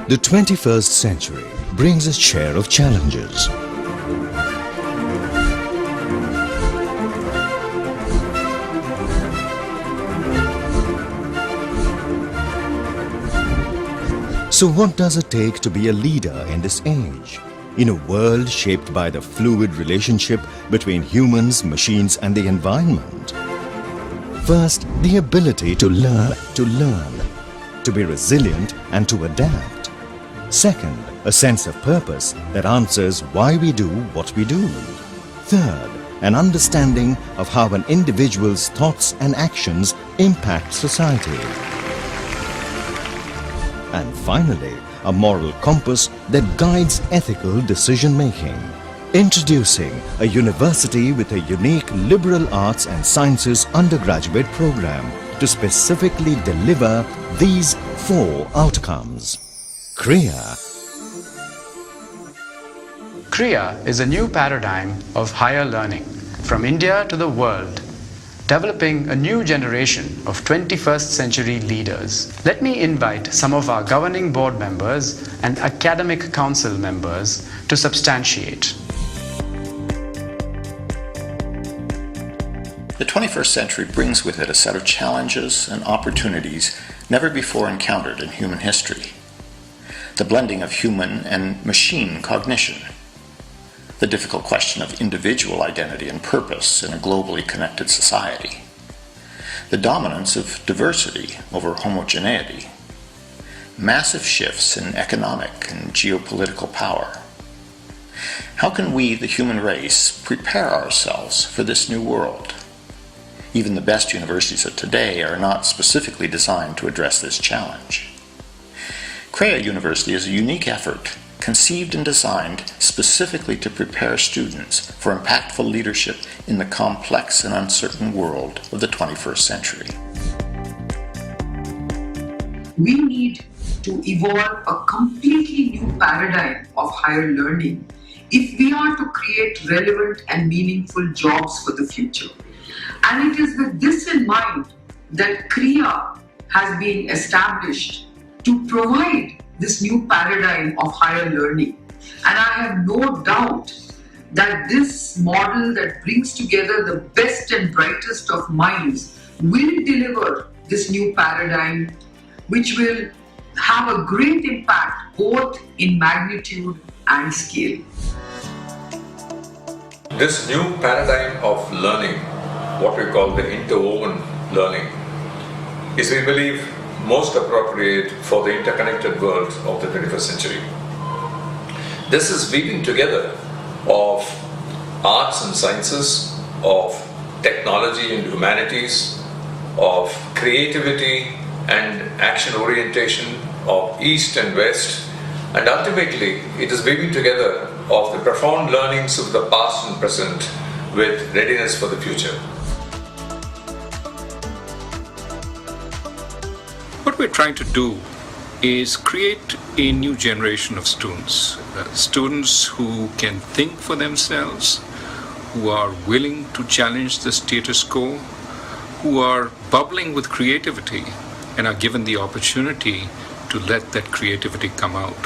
The 21st century brings its share of challenges. So what does it take to be a leader in this age? In a world shaped by the fluid relationship between humans, machines and the environment? First, the ability to learn, to be resilient and to adapt. Second, a sense of purpose that answers why we do what we do. Third, an understanding of how an individual's thoughts and actions impact society. And finally, a moral compass that guides ethical decision-making. Introducing a university with a unique liberal arts and sciences undergraduate program to specifically deliver these 4 outcomes. Krea. Krea is a new paradigm of higher learning from India to the world, developing a new generation of 21st century leaders. Let me invite some of our governing board members and academic council members to substantiate. The 21st century brings with it a set of challenges and opportunities never before encountered in human history. The blending of human and machine cognition. The difficult question of individual identity and purpose in a globally connected society. The dominance of diversity over homogeneity. Massive shifts in economic and geopolitical power. How can we, the human race, prepare ourselves for this new world? Even the best universities of today are not specifically designed to address this challenge. Krea University is a unique effort conceived and designed specifically to prepare students for impactful leadership in the complex and uncertain world of the 21st century. We need to evolve a completely new paradigm of higher learning if we are to create relevant and meaningful jobs for the future. And it is with this in mind that Krea has been established to provide this new paradigm of higher learning. And I have no doubt that this model that brings together the best and brightest of minds will deliver this new paradigm, which will have a great impact both in magnitude and scale. This new paradigm of learning, what we call the interwoven learning, is, we believe, most appropriate for the interconnected world of the 21st century. This is weaving together of arts and sciences, of technology and humanities, of creativity and action orientation, of East and West, and ultimately it is weaving together of the profound learnings of the past and present with readiness for the future. What we're trying to do is create a new generation of students, students who can think for themselves, who are willing to challenge the status quo, who are bubbling with creativity and are given the opportunity to let that creativity come out.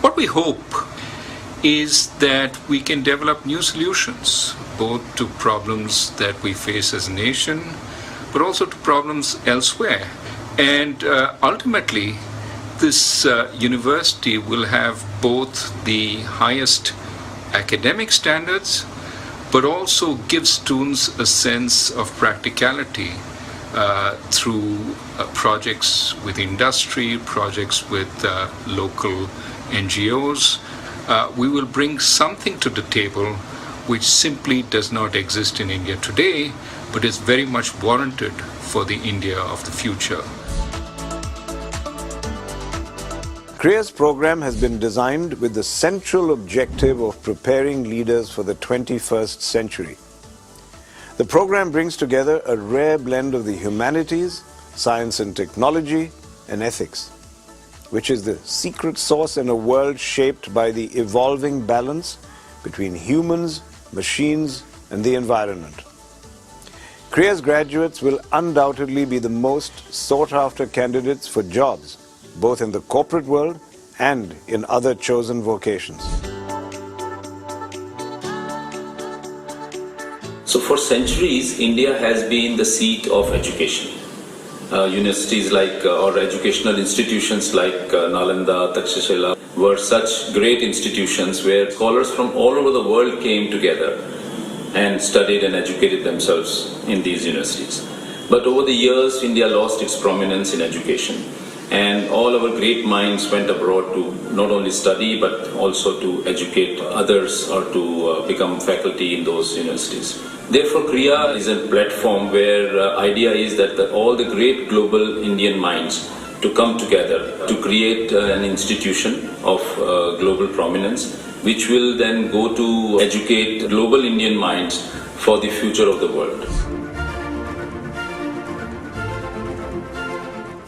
What we hope is that we can develop new solutions, both to problems that we face as a nation, but also to problems elsewhere. And ultimately, this university will have both the highest academic standards, but also give students a sense of practicality through projects with industry, projects with local NGOs. We will bring something to the table which simply does not exist in India today, but is very much warranted for the India of the future. Krea's program has been designed with the central objective of preparing leaders for the 21st century. The program brings together a rare blend of the humanities, science and technology, and ethics, which is the secret sauce in a world shaped by the evolving balance between humans, machines, and the environment. Krea's graduates will undoubtedly be the most sought-after candidates for jobs, both in the corporate world and in other chosen vocations. So for centuries, India has been the seat of education. Universities like, or educational institutions like Nalanda, Takshashila were such great institutions where scholars from all over the world came together and studied and educated themselves in these universities. But over the years, India lost its prominence in education, and all our great minds went abroad to not only study but also to educate others or to become faculty in those universities. Therefore, Krea is a platform where idea is that all the great global Indian minds to come together to create an institution of global prominence, which will then go to educate global Indian minds for the future of the world.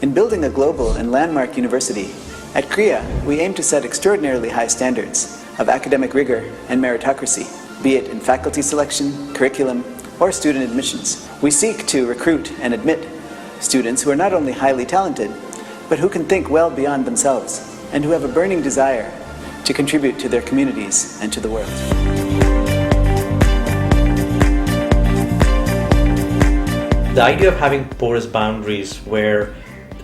In building a global and landmark university, at Krea, we aim to set extraordinarily high standards of academic rigor and meritocracy, be it in faculty selection, curriculum, or student admissions. We seek to recruit and admit students who are not only highly talented, but who can think well beyond themselves, and who have a burning desire to contribute to their communities and to the world. The idea of having porous boundaries where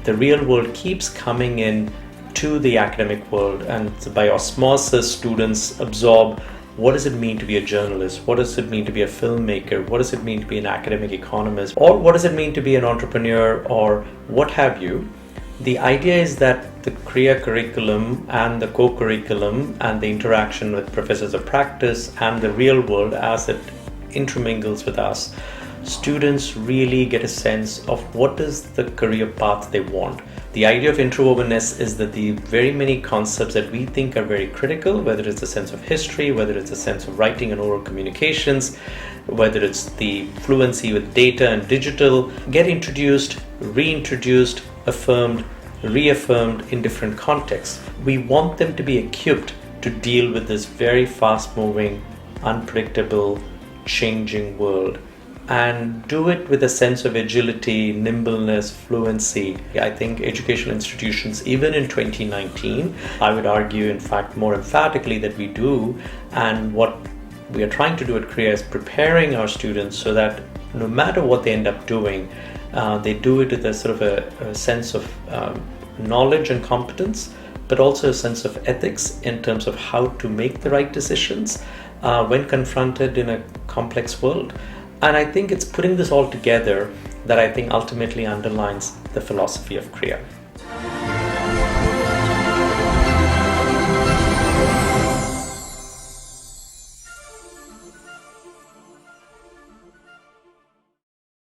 the real world keeps coming in to the academic world, and by osmosis students absorb what does it mean to be a journalist, what does it mean to be a filmmaker, what does it mean to be an academic economist, or what does it mean to be an entrepreneur, or what have you. The idea is that the Krea curriculum and the co-curriculum and the interaction with professors of practice and the real world as it intermingles with us, students really get a sense of what is the career path they want. The idea of interwovenness is that the very many concepts that we think are very critical, whether it's a sense of history, whether it's a sense of writing and oral communications, whether it's the fluency with data and digital, get introduced, reintroduced, affirmed, reaffirmed in different contexts. We want them to be equipped to deal with this very fast-moving, unpredictable, changing world, and do it with a sense of agility, nimbleness, fluency. I think educational institutions, even in 2019, I would argue, in fact, more emphatically that we do, and what we are trying to do at Krea is preparing our students so that no matter what they end up doing, they do it with a sort of a sense of knowledge and competence, but also a sense of ethics in terms of how to make the right decisions when confronted in a complex world. And I think it's putting this all together that I think ultimately underlines the philosophy of Krea.